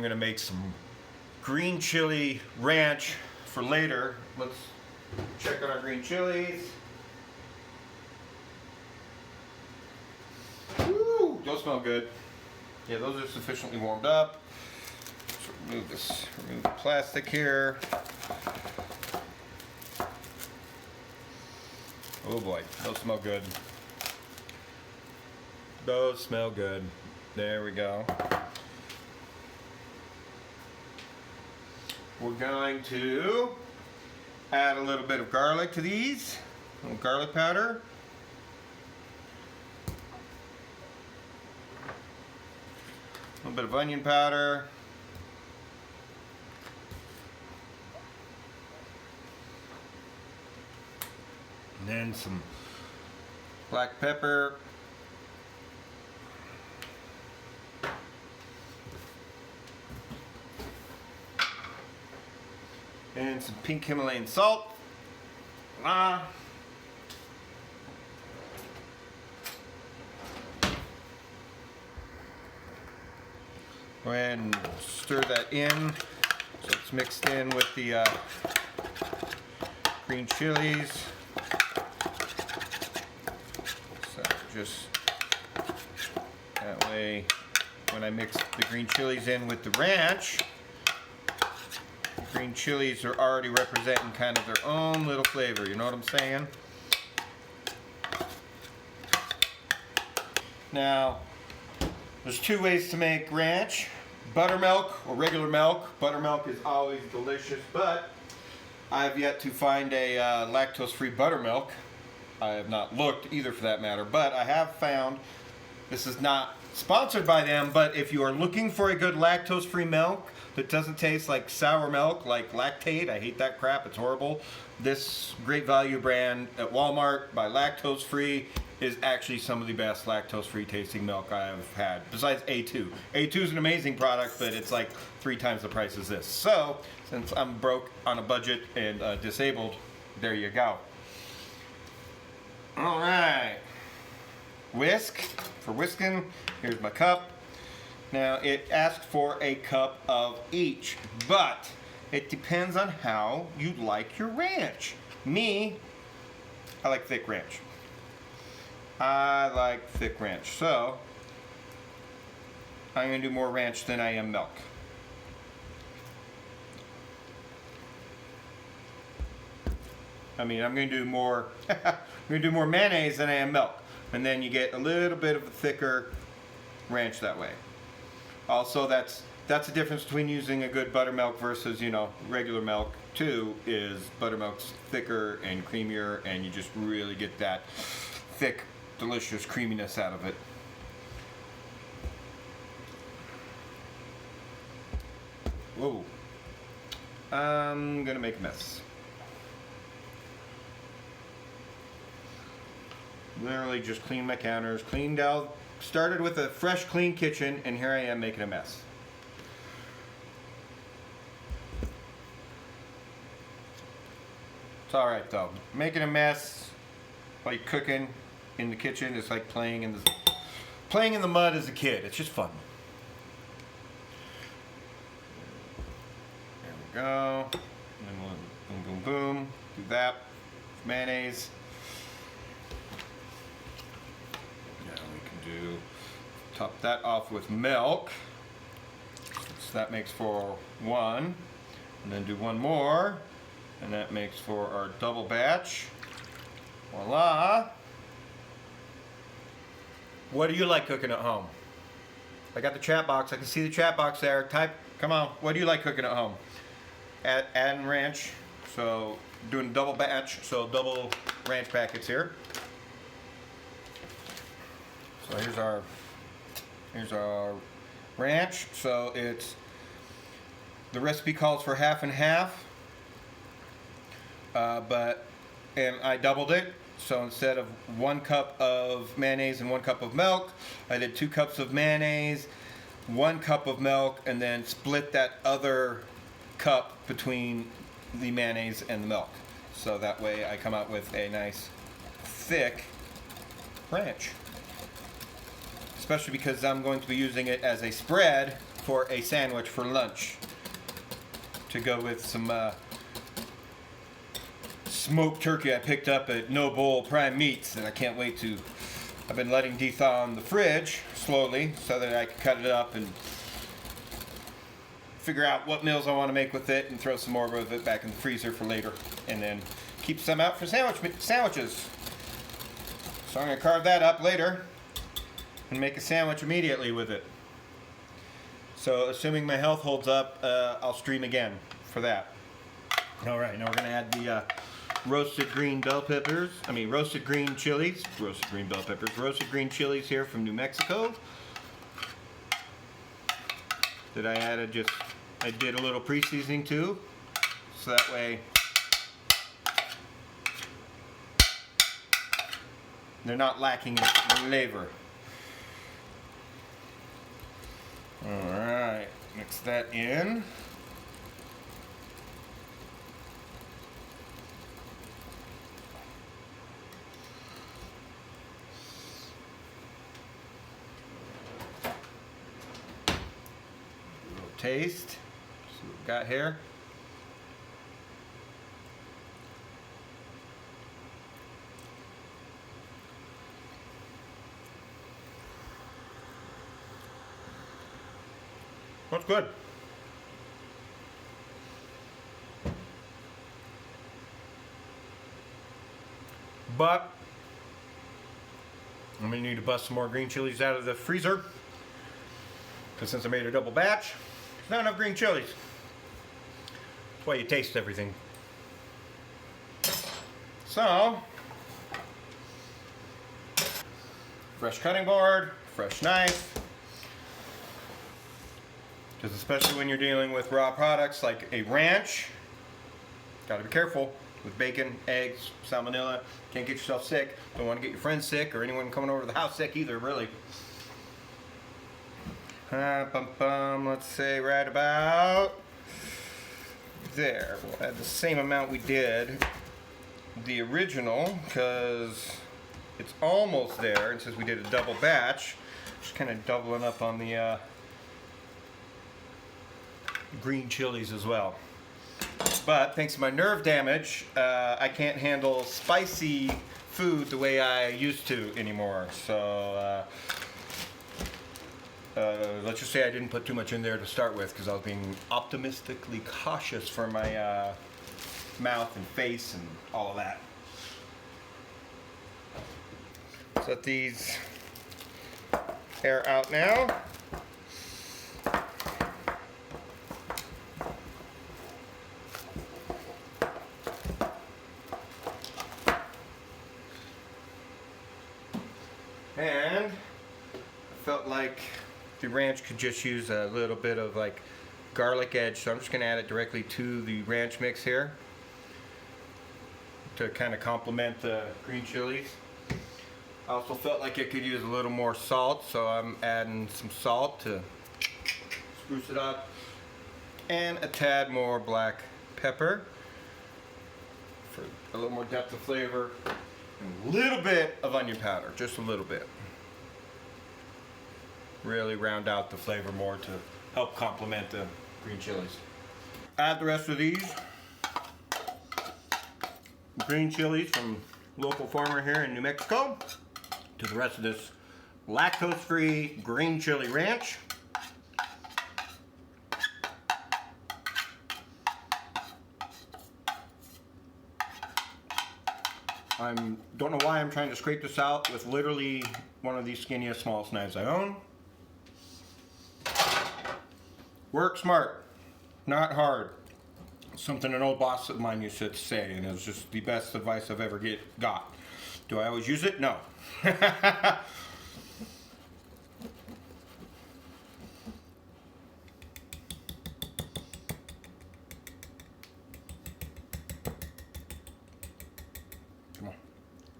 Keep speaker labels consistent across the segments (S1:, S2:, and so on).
S1: I'm gonna make some green chili ranch for later. Let's check out our green chilies. Woo, those smell good. Yeah, those are sufficiently warmed up. So remove the plastic here. Oh boy, those smell good. Those smell good. There we go. We're going to add a little bit of garlic to these. A little garlic powder. A little bit of onion powder. And then some black pepper. And some pink Himalayan salt. Go ahead and stir that in so it's mixed in with the green chilies. So just that way, when I mix the green chilies in with the ranch, the green chilies are already representing kind of their own little flavor. You know what I'm saying? Now, there's two ways to make ranch. Buttermilk or regular milk. Buttermilk is always delicious, but I've yet to find a lactose-free buttermilk. I have not looked either for that matter, but I have found, this is not sponsored by them, but if you are looking for a good lactose-free milk that doesn't taste like sour milk, like Lactate, I hate that crap, it's horrible. This great value brand at Walmart by Lactose Free is actually some of the best lactose-free tasting milk I have had, besides A2. A2 is an amazing product, but it's like 3 times the price as this. So, since I'm broke on a budget and disabled, there you go. All right. Whisk, for whisking, here's my cup. Now, it asks for a cup of each, but it depends on how you like your ranch. Me, I like thick ranch. I like thick ranch, so I'm going to do more ranch than I am milk. I mean, I'm going to do more. I'm going to do more mayonnaise than I am milk, and then you get a little bit of a thicker ranch that way. Also, that's the difference between using a good buttermilk versus, you know, regular milk too, is buttermilk's thicker and creamier, and you just really get that thick, delicious creaminess out of it. Whoa. I'm gonna make a mess. Literally just cleaned my counters, cleaned out, started with a fresh, clean kitchen, and here I am making a mess. It's alright though. Making a mess while you're cooking in the kitchen is like playing in the mud as a kid. It's just fun. There we go. And then we'll boom, boom, boom. Do that. Mayonnaise. Now we can do, top that off with milk. So that makes for one. And then do one more. And that makes for our double batch. Voila. What do you like cooking at home? I got the chat box. I can see the chat box there. Type, come on. What do you like cooking at home? Adding ranch. So doing double batch. So double ranch packets here. So here's our ranch. So it's, the recipe calls for half and half. And I doubled it. So instead of 1 cup of mayonnaise and 1 cup of milk, I did 2 cups of mayonnaise, 1 cup of milk, and then split that other cup between the mayonnaise and the milk. So that way I come out with a nice thick ranch. Especially because I'm going to be using it as a spread for a sandwich for lunch to go with some smoked turkey I picked up at No Bull Prime Meats, and I can't wait to. I've been letting thaw in the fridge slowly so that I can cut it up and figure out what meals I want to make with it and throw some more of it back in the freezer for later, and then keep some out for sandwiches. So I'm going to carve that up later and make a sandwich immediately with it. So assuming my health holds up, I'll stream again for that. Alright, now we're going to add the roasted green bell peppers. Roasted green chilies. Roasted green bell peppers. Roasted green chilies here from New Mexico. That I did a little pre-seasoning to. So that way they're not lacking in flavor. Alright, mix that in. Taste. See what we got here. That's good. But I'm gonna need to bust some more green chilies out of the freezer, because since I made a double batch, there's not enough green chilies. That's why you taste everything. So, fresh cutting board, fresh knife. Because especially when you're dealing with raw products like a ranch, gotta be careful with bacon, eggs, salmonella. Can't get yourself sick. Don't want to get your friends sick or anyone coming over to the house sick either, really. Let's say right about there. We'll add the same amount we did the original, because it's almost there, and since we did a double batch, just kind of doubling up on the green chilies as well. But thanks to my nerve damage, I can't handle spicy food the way I used to anymore. So let's just say I didn't put too much in there to start with, because I was being optimistically cautious for my mouth and face and all of that. So let these air out now. And I felt like the ranch could just use a little bit of like garlic edge, so I'm just going to add it directly to the ranch mix here to kind of complement the green chilies. I also felt like it could use a little more salt, so I'm adding some salt to spruce it up, and a tad more black pepper for a little more depth of flavor. A little bit of onion powder, just a little bit. Really round out the flavor more to help complement the green chilies. Add the rest of these green chilies from local farmer here in New Mexico to the rest of this lactose-free green chili ranch. I don't know why I'm trying to scrape this out with literally one of these skinniest, smallest knives I own. Work smart, not hard. Something an old boss of mine used to say, and it was just the best advice I've ever got. Do I always use it? No.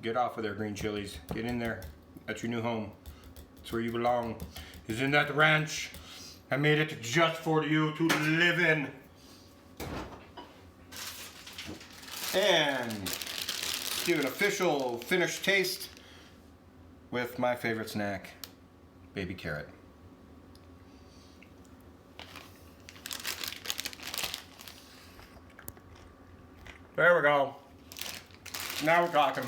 S1: Get off of there, green chilies. Get in there. That's your new home. That's where you belong. Isn't that the ranch? I made it just for you to live in. And do an official finished taste with my favorite snack, baby carrot. There we go. Now we're talking.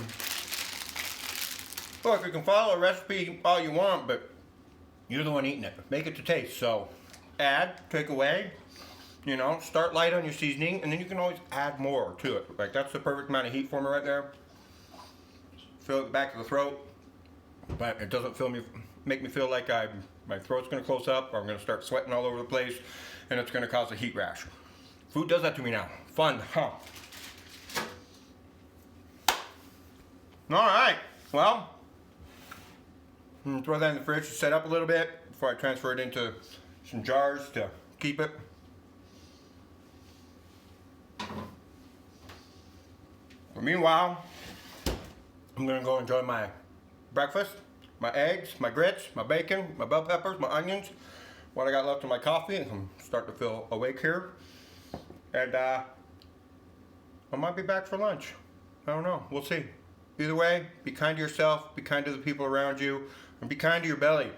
S1: Look, you can follow a recipe all you want, but you're the one eating it. Make it to taste. So add, take away, you know, start light on your seasoning, and then you can always add more to it. Like, that's the perfect amount of heat for me right there. Fill the back of the throat, but it doesn't make me feel like my throat's gonna close up, or I'm gonna start sweating all over the place, and it's gonna cause a heat rash. Food does that to me now. Fun, huh? All right, well, I'm gonna throw that in the fridge to set up a little bit before I transfer it into some jars to keep it. But meanwhile, I'm gonna go enjoy my breakfast, my eggs, my grits, my bacon, my bell peppers, my onions, what I got left in my coffee. I'm starting to feel awake here. And I might be back for lunch. I don't know, we'll see. Either way, be kind to yourself, be kind to the people around you, and be kind to your belly.